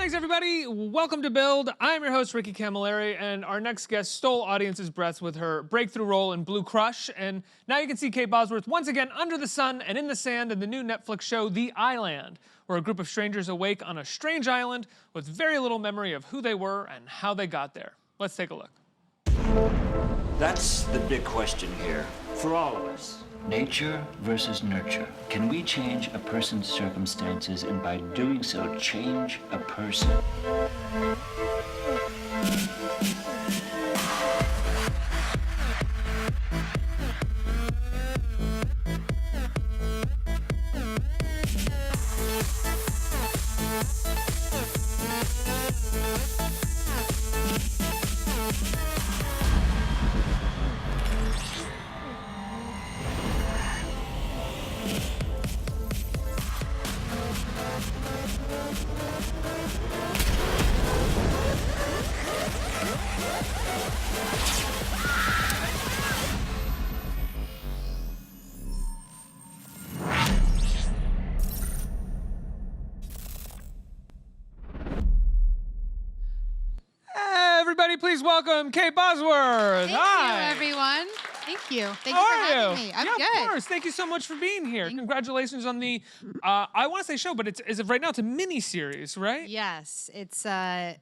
Thanks, everybody. Welcome to Build. I'm your host, Ricky Camilleri, and our next guest stole audiences' breaths with her breakthrough role in Blue Crush. And now you can see Kate Bosworth once again under the sun and in the sand in the new Netflix show, The Island, where a group of strangers awake on a strange island with very little memory of who they were and how they got there. Let's take a look. That's the big question here for all of us. Nature versus nurture. Can we change a person's circumstances and by doing so change a person? Everybody, please welcome Kate Bosworth. Thank Hi. you, everyone. Thank you. Thank How you for are having you? me. I'm yeah, good. Of course. Thank you so much for being here. Congratulations on the, I want to say show, but it's as of right now, it's a mini series, right? Yes, it's a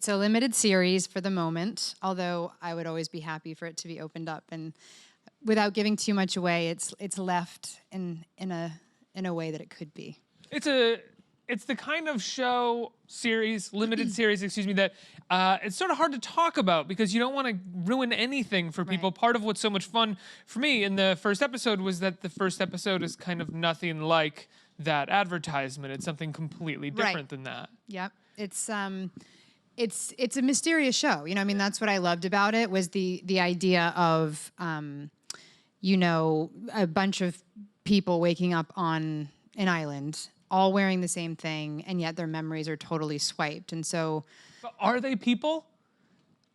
limited series for the moment. Although I would always be happy for it to be opened up, and without giving too much away, it's left in a way that it could be. It's the kind of show series, limited series, excuse me, that it's sort of hard to talk about because you don't want to ruin anything for people. Right. Part of what's so much fun for me in the first episode was that the first episode is kind of nothing like that advertisement. It's something completely different than that. Yep. It's a mysterious show. You know, I mean, that's what I loved about it was the idea of, you know, a bunch of people waking up on an island, all wearing the same thing, and yet their memories are totally swiped. And so, But are they people?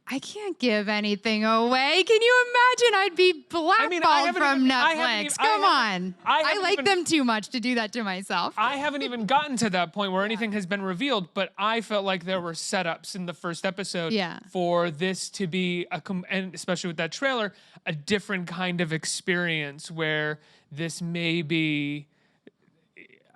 I can't give anything away. Can you imagine? I'd be blackballed from Netflix. Come on. I like them too much to do that to myself. I haven't even gotten to that point where anything has been revealed, but I felt like there were setups in the first episode for this to be, and especially with that trailer, a different kind of experience where this may be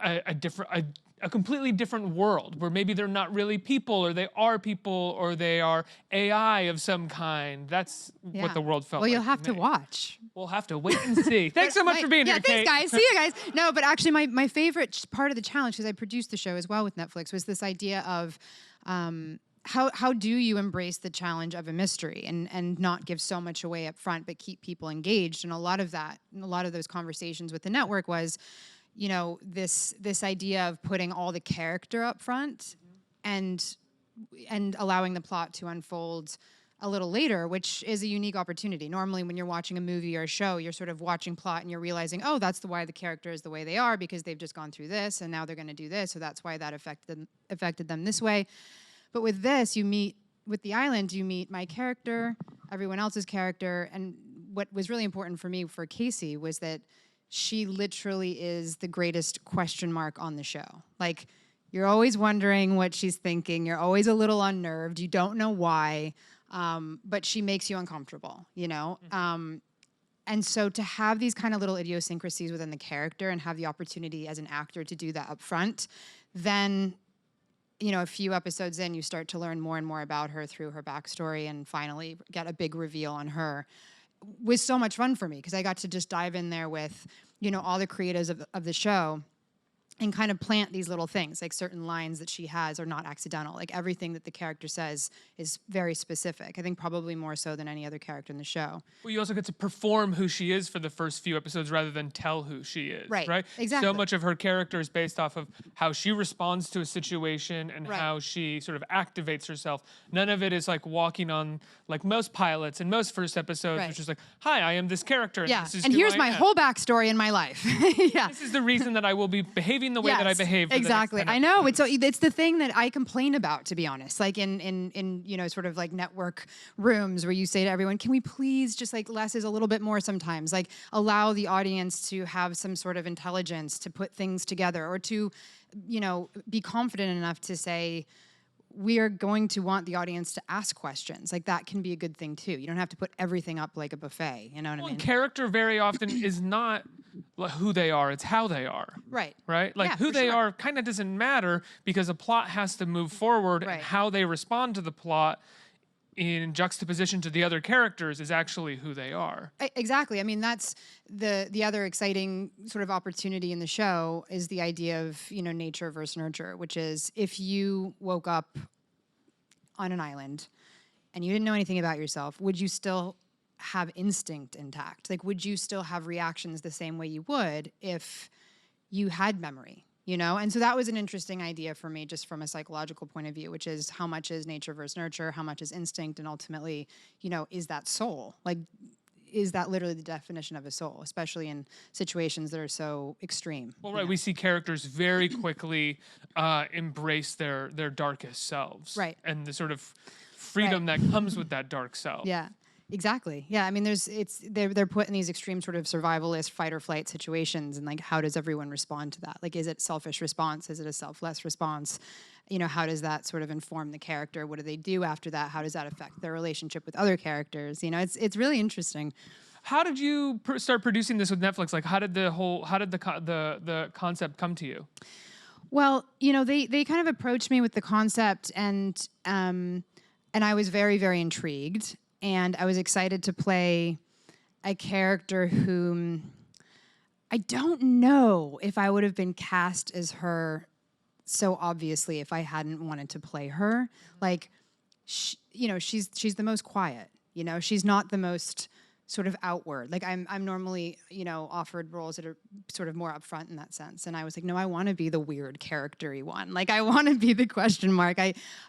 a completely different world where maybe they're not really people or they are people or they are AI of some kind. That's what the world felt like. Well, you'll have to watch. We'll have to wait and see. Thanks so much for being here, Kate. Thanks, guys. See you guys. No, but actually my favorite part of the challenge, because I produced the show as well with Netflix, was this idea of how do you embrace the challenge of a mystery and not give so much away up front, but keep people engaged. And a lot of those conversations with the network was, you know, this idea of putting all the character up front and allowing the plot to unfold a little later, which is a unique opportunity. Normally when you're watching a movie or a show, you're sort of watching plot and you're realizing, oh, that's why the character is the way they are because they've just gone through this and now they're going to do this, so that's why that affected them this way. But with this, with The Island, you meet my character, everyone else's character, and what was really important for me for Casey was that she literally is the greatest question mark on the show. Like, you're always wondering what she's thinking. You're always a little unnerved. You don't know why, but she makes you uncomfortable, you know? Mm-hmm. And so to have these kind of little idiosyncrasies within the character and have the opportunity as an actor to do that up front, then, you know, a few episodes in, you start to learn more and more about her through her backstory and finally get a big reveal on her. Was so much fun for me because I got to just dive in there with, you know, all the creatives of the show and kind of plant these little things, like certain lines that she has are not accidental. Like everything that the character says is very specific. I think probably more so than any other character in the show. Well, you also get to perform who she is for the first few episodes rather than tell who she is, right? Exactly. So much of her character is based off of how she responds to a situation and how she sort of activates herself. None of it is like walking on, like most pilots and most first episodes, which is like, hi, I am this character. Yeah, and, this is and who here's I my am. whole backstory in my life. Yeah. This is the reason that I will be behaving the way that I behave. For Exactly. the next 10 I know. episodes. It's the thing that I complain about, to be honest. Like in you know, sort of like network rooms where you say to everyone, can we please just like less is a little bit more sometimes? Like allow the audience to have some sort of intelligence to put things together or to, you know, be confident enough to say, we are going to want the audience to ask questions. Like that can be a good thing too. You don't have to put everything up like a buffet. You know what I mean? Character very often is not who they are, it's how they are. Right. Right? Like Yeah, who for they sure. are kind of doesn't matter because a plot has to move forward, Right. and how they respond to the plot in juxtaposition to the other characters is actually who they are. Exactly. I mean, that's the other exciting sort of opportunity in the show is the idea of, nature versus nurture, which is if you woke up on an island and you didn't know anything about yourself, would you still have instinct intact? Like, would you still have reactions the same way you would if you had memory? And so that was an interesting idea for me, just from a psychological point of view, which is how much is nature versus nurture, how much is instinct, and ultimately, is that soul? Like, is that literally the definition of a soul, especially in situations that are so extreme? Well, right, we see characters very quickly embrace their darkest selves. Right. And the sort of freedom that comes with that dark self. Yeah. Exactly. Yeah. I mean, they're put in these extreme sort of survivalist fight or flight situations, and like, how does everyone respond to that? Like, is it selfish response? Is it a selfless response? How does that sort of inform the character? What do they do after that? How does that affect their relationship with other characters? It's really interesting. How did you start producing this with Netflix? Like, how did the concept come to you? Well, they kind of approached me with the concept, and I was very, very intrigued. And I was excited to play a character whom I don't know if I would have been cast as her so obviously if I hadn't wanted to play her. Like, she's the most quiet. She's not the most sort of outward. Like I'm normally, offered roles that are sort of more upfront in that sense. And I was like, no, I want to be the weird character-y one. Like I want to be the question mark.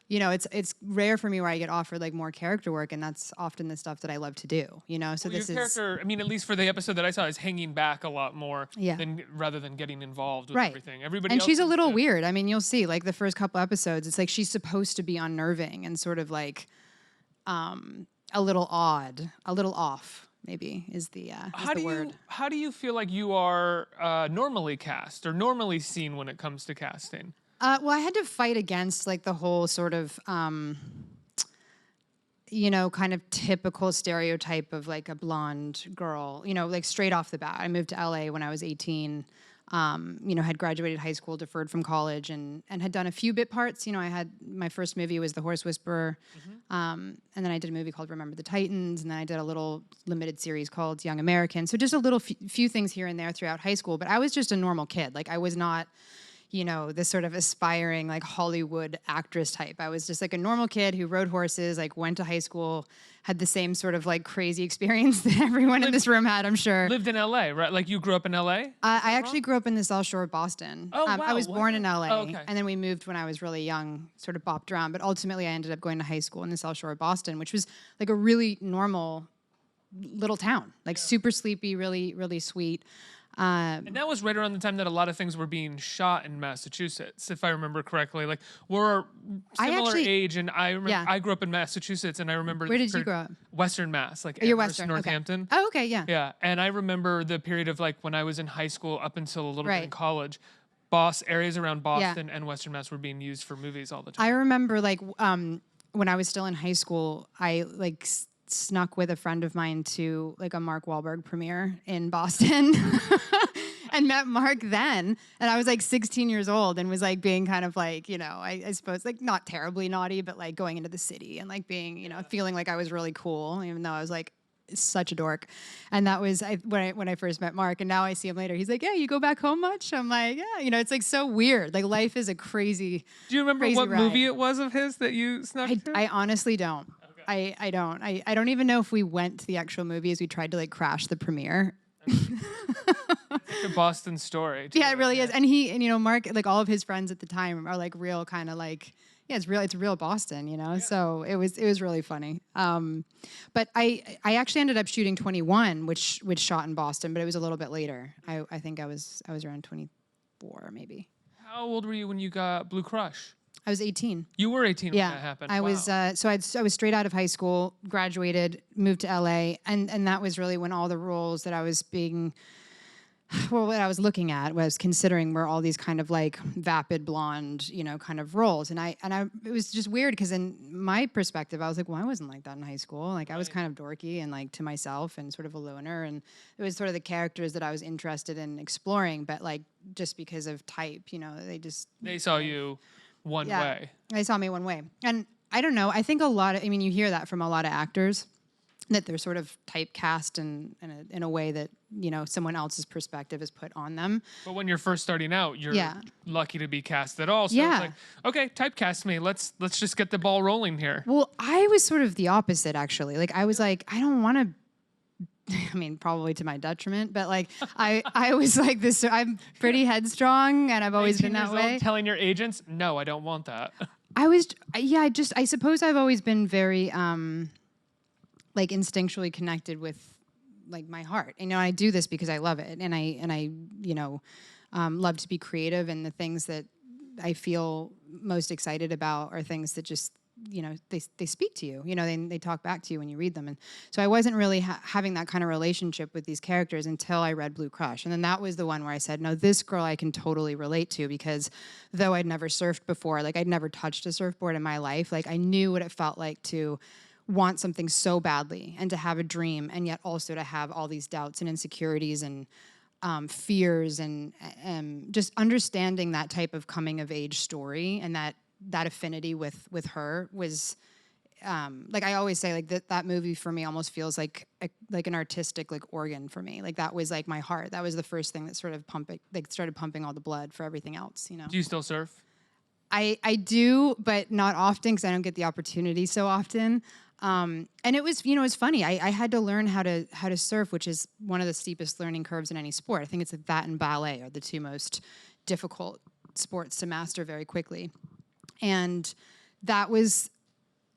It's rare for me where I get offered like more character work, and that's often the stuff that I love to do. So well, this your character, I mean, at least for the episode that I saw, is hanging back a lot more Yeah. rather than getting involved with Right. everything. Everybody And else she's a seems little to- weird. I mean, you'll see like the first couple episodes, it's like she's supposed to be unnerving and sort of like a little odd, a little off. Maybe is the word. How do you feel like you are normally cast or normally seen when it comes to casting? Well, I had to fight against like the whole sort of, kind of typical stereotype of like a blonde girl, like straight off the bat. I moved to LA when I was 18, had graduated high school, deferred from college, and had done a few bit parts. I had my first movie was The Horse Whisperer, and then I did a movie called Remember the Titans, and then I did a little limited series called Young American. So just a little few things here and there throughout high school, but I was just a normal kid. Like I was not, this sort of aspiring like Hollywood actress type. I was just like a normal kid who rode horses, like went to high school, had the same sort of like crazy experience that everyone in this room had, I'm sure. Lived in LA, right? Like you grew up in LA? I actually grew up in the South Shore of Boston. Oh, wow. I was born in LA, Oh, okay. and then we moved when I was really young, sort of bopped around. But ultimately, I ended up going to high school in the South Shore of Boston, which was like a really normal little town, like super sleepy, really, really sweet. And that was right around the time that a lot of things were being shot in Massachusetts, if I remember correctly. Like we're similar age, and I remember Yeah. I grew up in Massachusetts, and I remember Where did you grow up? Western Mass, like You're Amherst, Western, Northampton. Okay. Oh, okay, yeah. Yeah, and I remember the period of like when I was in high school up until a little bit in Right. college. Areas around Boston and Western Mass were being used for movies all the time. I remember like when I was still in high school, I like snuck with a friend of mine to like a Mark Wahlberg premiere in Boston. And met Mark then, and I was like 16 years old and was like being kind of like, I suppose like not terribly naughty, but like going into the city and like being, feeling like I was really cool, even though I was like such a dork. And that was when I first met Mark, and now I see him later. He's like, yeah, you go back home much? I'm like, yeah, it's like so weird. Like life is a crazy. Do you remember crazy what ride. movie it was of his that you snuck to? I honestly don't. Okay. I don't. I don't even know if we went to the actual movie as we tried to like crash the premiere. It's a Boston story. Yeah, it really is. And Mark, like all of his friends at the time are like real kind of like, yeah, it's real Boston, Yeah. So it was really funny. But I actually ended up shooting 21, which shot in Boston, but it was a little bit later. I think I was around 24 maybe. How old were you when you got Blue Crush? I was 18. You were 18 Yeah, when that happened. I Wow. was. I was straight out of high school, graduated, moved to LA, and that was really when all the roles that I was being well, what I was looking at was considering were all these kind of like vapid blonde, kind of roles. And it was just weird because in my perspective, I was like, well, I wasn't like that in high school. Like I was kind of dorky and like to myself and sort of a loner. And it was sort of the characters that I was interested in exploring. But like, just because of type, They saw you one way. They saw me one way. And I don't know. I think you hear that from a lot of actors, that they're sort of typecast in a way that someone else's perspective is put on them. But when you're first starting out, you're lucky to be cast at all. So it's like, okay, typecast me. Let's just get the ball rolling here. Well, I was sort of the opposite, actually. Like I was like, I don't want to. I mean, probably to my detriment, but like I was like this. I'm pretty headstrong, and I've always been that way. Telling your agents, no, I don't want that. I suppose I've always been very like instinctually connected with like my heart. I do this because I love it, and I love to be creative, and the things that I feel most excited about are things that just they speak to you. They talk back to you when you read them. And so I wasn't really having that kind of relationship with these characters until I read Blue Crush, and then that was the one where I said, no, this girl I can totally relate to, because though I'd never surfed before, like I'd never touched a surfboard in my life, like I knew what it felt like to want something so badly and to have a dream, and yet also to have all these doubts and insecurities and fears, and just understanding that type of coming of age story, and that affinity with her was like I always say, like that movie for me almost feels like an artistic like organ for me. Like that was like my heart. That was the first thing that sort of started pumping all the blood for everything else. Do you still surf? I do, but not often, because I don't get the opportunity so often. And it was, it's funny. I had to learn how to surf, which is one of the steepest learning curves in any sport. I think it's that and ballet are the two most difficult sports to master very quickly. And that was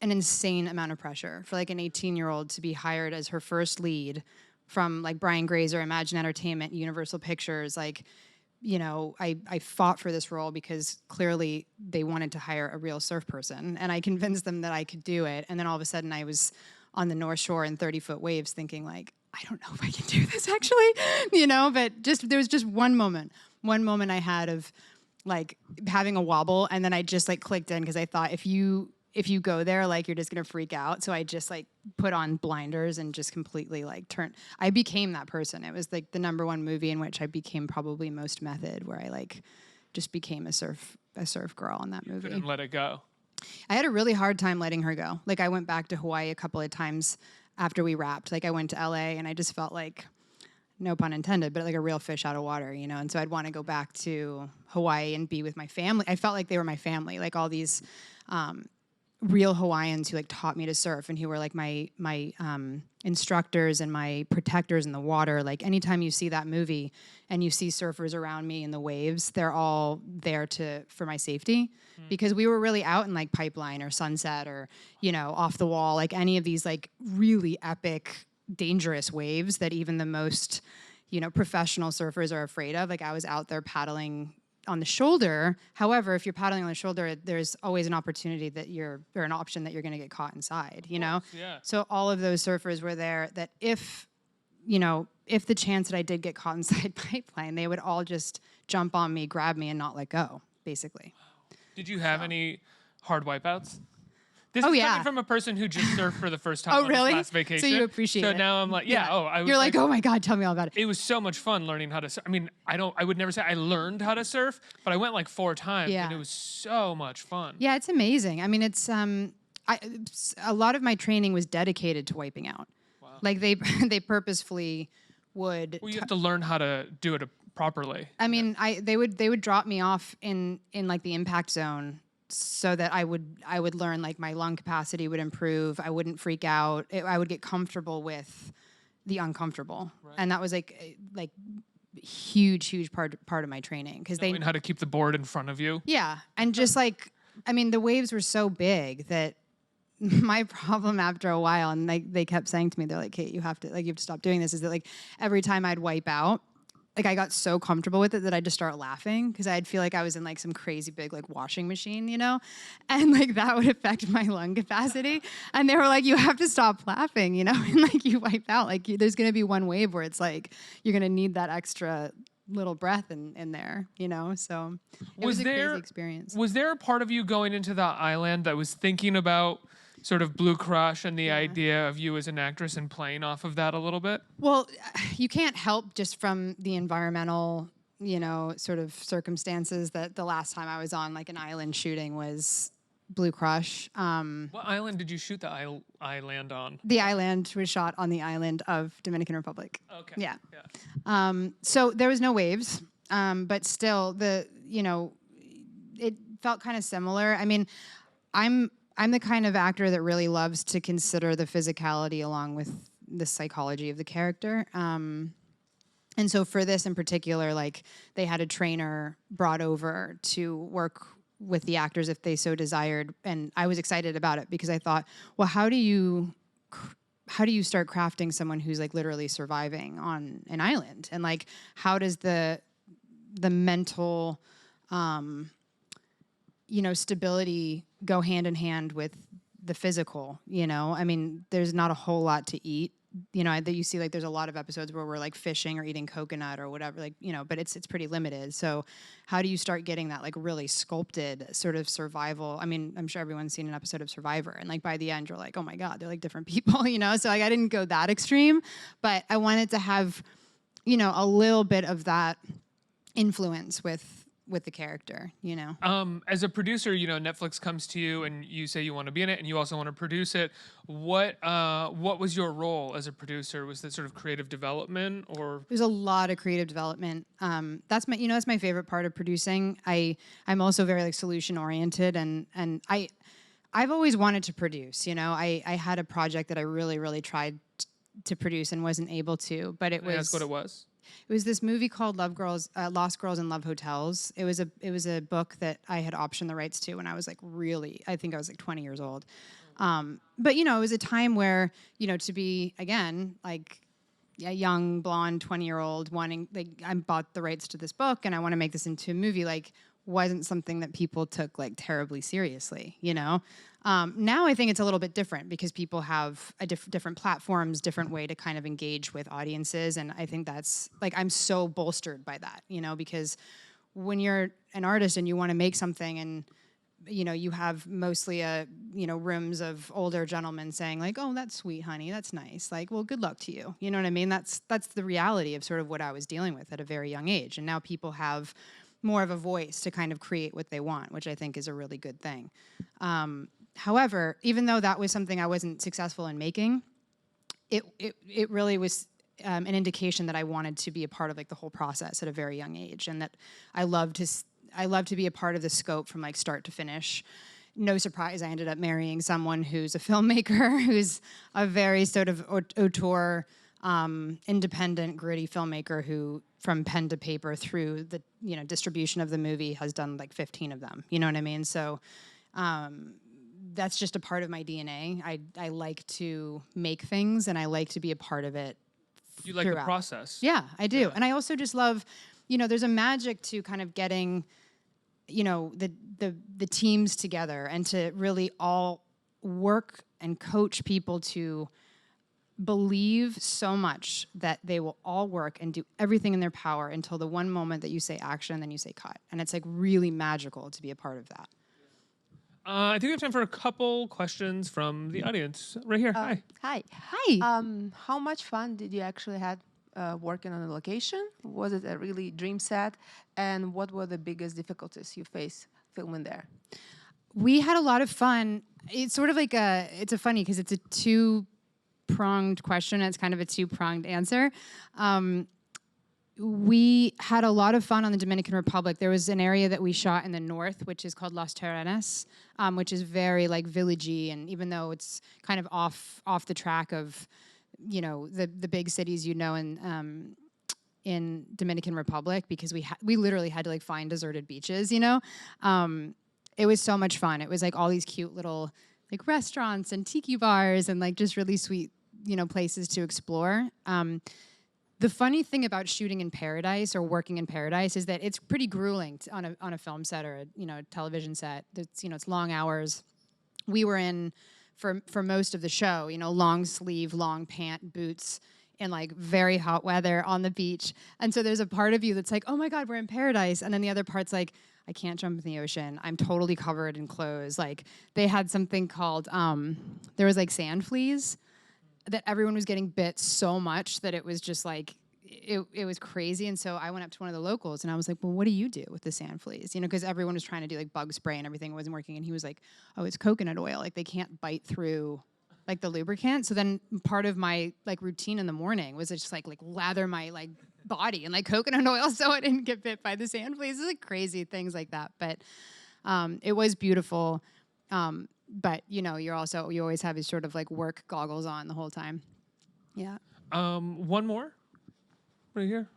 an insane amount of pressure for like an 18-year-old to be hired as her first lead from like Brian Grazer, Imagine Entertainment, Universal Pictures. Like, I fought for this role because clearly they wanted to hire a real surf person, and I convinced them that I could do it. And then all of a sudden I was on the North Shore in 30-foot waves thinking like, I don't know if I can do this actually, but there was just one moment I had of like having a wobble, and then I just like clicked in, because I thought if you go there, like you're just gonna freak out. So I just like put on blinders and just completely like I became that person. It was like the #1 movie in which I became probably most method, where I like just became a surf girl in that movie. Couldn't let it go. I had a really hard time letting her go. Like I went back to Hawaii a couple of times after we wrapped. Like I went to LA, and I just felt like, no pun intended, but like a real fish out of water, And so I'd want to go back to Hawaii and be with my family. I felt like they were my family, like all these real Hawaiians who like taught me to surf, and who were like my instructors and my protectors in the water. Like anytime you see that movie and you see surfers around me in the waves, they're all there for my safety, because we were really out in like Pipeline or Sunset or, Off the Wall, like any of these like really epic, dangerous waves that even the most, professional surfers are afraid of. Like I was out there paddling on the shoulder. However, if you're paddling on the shoulder, there's always an opportunity or an option that you're going to get caught inside, Yeah. So all of those surfers were there that if the chance that I did get caught inside Pipeline, they would all just jump on me, grab me, and not let go, basically. Did you have any hard wipeouts? This is yeah. coming from a person who just surfed for the first time on his last vacation. So you appreciate it. So now I'm like, I was You're like, oh my God, tell me all about it. It was so much fun learning how to surf. I mean, I would never say I learned how to surf, but I went like 4 times, and it was so much fun. Yeah, it's amazing. I mean, it's a lot of my training was dedicated to wiping out. Wow. Like they purposefully would. Well, you have to learn how to do it properly. I mean, they would drop me off in like the impact zone, so that I would learn, like my lung capacity would improve. I wouldn't freak out. I would get comfortable with the uncomfortable. Right. And that was like huge part of my training, because they knowing how to keep the board in front of you. Yeah. And just like, I mean, the waves were so big that my problem after a while, and they kept saying to me, they're like, Kate, you have to stop doing this, is that like every time I'd wipe out, like I got so comfortable with it that I just start laughing because I'd feel like I was in like some crazy big like washing machine, you know, and like that would affect my lung capacity. And they were like, you have to stop laughing, you know, and like you wipe out. Like there's gonna be one wave where it's like you're gonna need that extra little breath in there, you know. So it was a crazy experience. Was there a part of you going into that island that was thinking about sort of Blue Crush and the idea of you as an actress and playing off of that a little bit? Well, you can't help just from the environmental, you know, sort of circumstances that the last time I was on like an island shooting was Blue Crush. What island did you shoot the island on? The island was shot on the island of Dominican Republic. Okay. Yeah. So there was no waves, but still you know, it felt kind of similar. I mean, I'm the kind of actor that really loves to consider the physicality along with the psychology of the character. And so for this in particular, like they had a trainer brought over to work with the actors if they so desired. And I was excited about it because I thought, well, how do you start crafting someone who's like literally surviving on an island? And like, how does the mental, you know, stability go hand in hand with the physical, you know? I mean, there's not a whole lot to eat, you know, that you see like there's a lot of episodes where we're like fishing or eating coconut or whatever, like, you know, but it's pretty limited. So how do you start getting that like really sculpted sort of survival? I mean, I'm sure everyone's seen an episode of Survivor and like by the end you're like, oh my God, they're like different people, you know? So like I didn't go that extreme, but I wanted to have, you know, a little bit of that influence with the character, you know. As a producer, you know, Netflix comes to you and you say you want to be in it and you also want to produce it. What was your role as a producer? Was that sort of creative development or? There's a lot of creative development. That's my favorite part of producing. I'm also very like solution oriented and I've always wanted to produce, you know. I had a project that I really tried to produce and wasn't able to, but it was. That's what it was. It was this movie called Lost Girls in Love Hotels. It was a book that I had optioned the rights to when I was like I think I was like 20 years old. But you know, it was a time where, you know, to be again like a young blonde 20-year-old wanting like I bought the rights to this book and I want to make this into a movie like wasn't something that people took like terribly seriously, you know. Now I think it's a little bit different because people have a different platforms, different way to kind of engage with audiences. And I think that's like, I'm so bolstered by that, you know, because when you're an artist and you want to make something and, you know, you have mostly rooms of older gentlemen saying like, oh, that's sweet, honey. That's nice. Like, well, good luck to you. You know what I mean? That's the reality of sort of what I was dealing with at a very young age. And now people have more of a voice to kind of create what they want, which I think is a really good thing. However, even though that was something I wasn't successful in making, it really was an indication that I wanted to be a part of like the whole process at a very young age, and that I love to be a part of the scope from like start to finish. No surprise, I ended up marrying someone who's a filmmaker, who's a very sort of auteur, independent, gritty filmmaker who, from pen to paper through the distribution of the movie, has done like 15 of them. You know what I mean? So. That's just a part of my DNA. I like to make things and I like to be a part of it. You like the process. Yeah, I do. Yeah. And I also just love, you know, there's a magic to kind of getting, you know, the teams together and to really all work and coach people to believe so much that they will all work and do everything in their power until the one moment that you say action and then you say cut. And it's like really magical to be a part of that. I think we have time for a couple questions from the audience. Right here. Hi. Hi. Hi. How much fun did you actually have working on the location? Was it a really dream set? And what were the biggest difficulties you faced filming there? We had a lot of fun. It's sort of like it's a funny because it's a two-pronged question. It's kind of a two-pronged answer. We had a lot of fun on the Dominican Republic. There was an area that we shot in the north, which is called Los Terrenos, which is very like villagey, and even though it's kind of off the track of, you know, the big cities, you know, in Dominican Republic, because we literally had to like find deserted beaches, you know. It was so much fun. It was like all these cute little like restaurants and tiki bars and like just really sweet, you know, places to explore. The funny thing about shooting in paradise or working in paradise is that it's pretty grueling on a film set or a television set. It's long hours. We were in for most of the show, long sleeve, long pant, boots, in like very hot weather on the beach. And so there's a part of you that's like, oh my God, we're in paradise. And then the other part's like, I can't jump in the ocean. I'm totally covered in clothes. Like they had something called, there was like sand fleas that everyone was getting bit so much that it was just like, it was crazy. And so I went up to one of the locals and I was like, well, what do you do with the sand fleas? Because everyone was trying to do like bug spray and everything wasn't working. And he was like, oh, it's coconut oil. Like they can't bite through like the lubricant. So then part of my like routine in the morning was just like lather my like body in like coconut oil so I didn't get bit by the sand fleas. It's like crazy things like that. But it was beautiful. But you always have these sort of like work goggles on the whole time. Yeah. One more right here.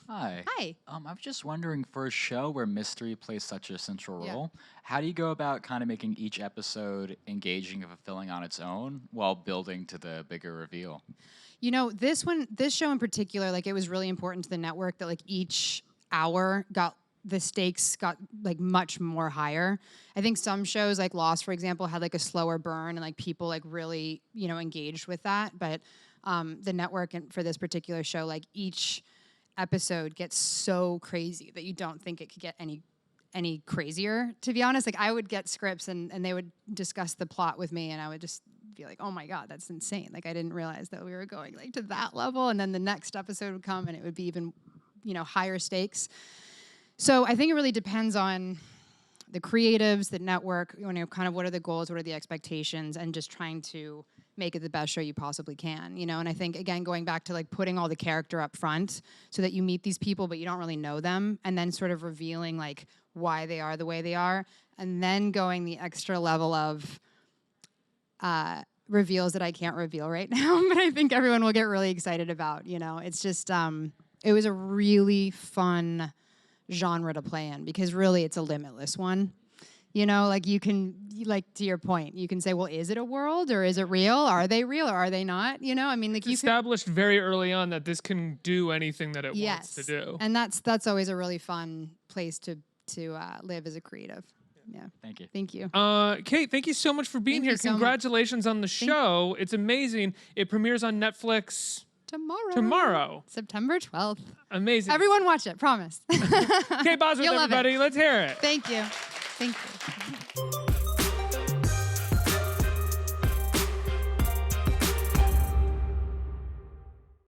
Hi. Hi. I was just wondering, for a show where mystery plays such a central role, how do you go about kind of making each episode engaging and fulfilling on its own while building to the bigger reveal? This show in particular, like it was really important to the network that like each hour the stakes got like much more higher. I think some shows like Lost, for example, had like a slower burn and like people like really, engaged with that. But the network and for this particular show, like each episode gets so crazy that you don't think it could get any crazier, to be honest. Like I would get scripts and they would discuss the plot with me and I would just be like, oh my God, that's insane. Like I didn't realize that we were going like to that level. And then the next episode would come and it would be even, higher stakes. So I think it really depends on the creatives, the network, kind of what are the goals, what are the expectations, and just trying to make it the best show you possibly can, And I think, again, going back to like putting all the character up front so that you meet these people, but you don't really know them, and then sort of revealing like why they are the way they are, and then going the extra level of reveals that I can't reveal right now, but I think everyone will get really excited about, It's just, it was a really fun genre to play in because really it's a limitless one. Like you can, like to your point, you can say, well, is it a world or is it real? Are they real or are they not? I mean, like It's established very early on that this can do anything that it yes, wants to do. And that's always a really fun place to live as a creative. Yeah. Thank you. Thank you. Kate, thank you so much for being Thank here. you so much. Congratulations on the show. It's amazing. It premieres on Netflix tomorrow. September 12th. Amazing. Everyone watch it, promise. Kate Bosworth, You'll love it. everybody. Let's hear it. Thank you. Thank you.